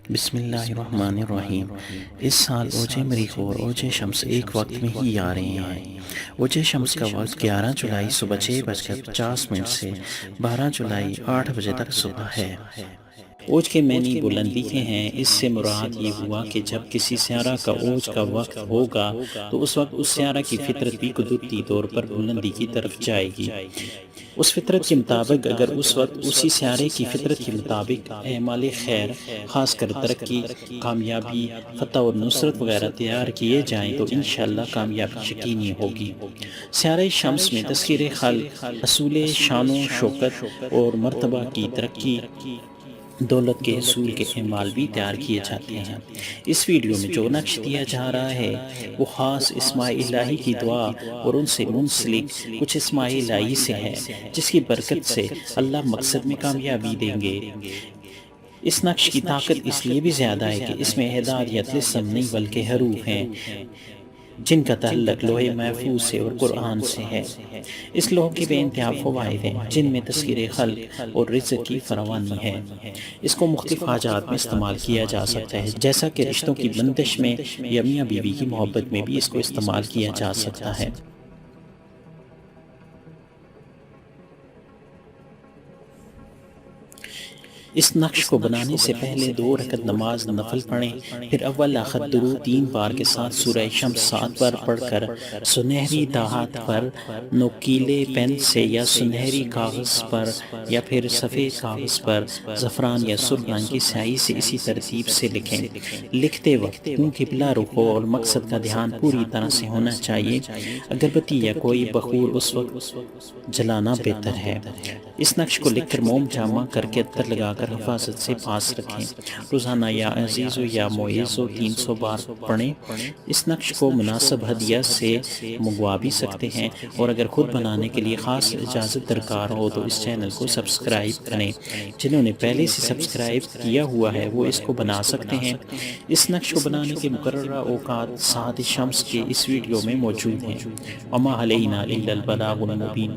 بسم اللہ الرحمن الرحیم۔ اس سال اوج مریخ اور اوج شمس ایک وقت میں ہی آ رہے ہیں۔ اوج شمس کا وقت 11 جولائی صبح 6:50 سے 12 جولائی 8 بجے تک صبح ہے۔ اوج کے معنی بلندی کے ہیں۔ اس سے مراد یہ ہوا کہ جب کسی سیارہ کا اوج کا وقت ہوگا تو اس وقت اس سیارہ کی فطرت بھی قدرتی طور پر بلندی کی طرف جائے گی۔ اس فطرت کے مطابق اگر اس وقت اسی سیارے کی فطرت کے مطابق اعمال خیر، خاص کر ترقی، کامیابی، فتح اور نصرت وغیرہ تیار کیے جائیں تو انشاءاللہ کامیابی یقینی ہوگی۔ سیارہ شمس میں تسخیر خلق، حصول شان و شوکت اور مرتبہ کی ترقی، دولت کے حصول کے اعمال بھی تیار کیے جاتے ہیں۔ اس ویڈیو میں جو نقش دیا جا رہا ہے وہ خاص اسماء الہی کی دعا اور ان سے منسلک کچھ اسماء الہی سے ہے، جس کی برکت سے اللہ مقصد میں کامیابی دیں گے۔ اس نقش کی طاقت اس لیے بھی زیادہ ہے کہ اس میں ہدایت لسم نہیں بلکہ حروف ہیں، جن کا تعلق لوح محفوظ سے اور قرآن سے ہے۔ اس لوح کے بے انتہا فوائد ہیں، جن میں تذکیر خلق اور رزق کی فراوانی ہے۔ اس کو مختلف حاجات میں استعمال کیا جا سکتا ہے، جیسا کہ رشتوں کی بندش میں یا میاں بیوی کی محبت میں بھی اس کو استعمال کیا جا سکتا ہے۔ اس نقش کو بنانے سے پہلے 2 رکعت نماز نفل پڑھیں، پھر اول آخر درود 3 بار کے ساتھ سورہ شمس 7 بار پڑھ کر سنہری دھات پر نوکیلے پین سے یا سنہری کاغذ پر یا پھر سفید کاغذ پر زعفران یا سرخ رنگ کی سیاہی سے اسی ترتیب سے لکھیں۔ لکھتے وقت منہ قبلہ رخ ہو اور مقصد کا دھیان پوری طرح سے ہونا چاہیے۔ اگربتی یا کوئی بخور اس وقت جلانا بہتر ہے۔ اس نقش کو لکھ کر موم جمع کر کے عطر لگا کر حفاظت سے پاس رکھیں۔ روزانہ یا عزیزو یا معیزو 300 بار پڑھیں۔ اس نقش کو مناسب ہدیہ سے منگوا بھی سکتے ہیں، اور اگر خود بنانے کے لیے خاص اجازت درکار ہو تو اس چینل کو سبسکرائب کریں۔ جنہوں نے پہلے سے سبسکرائب کیا ہوا ہے وہ اس کو بنا سکتے ہیں۔ اس نقش کو بنانے کے مقررہ اوقات ساعت شمس کے اس ویڈیو میں موجود ہیں۔ وما علینا الا البلاغ المبین۔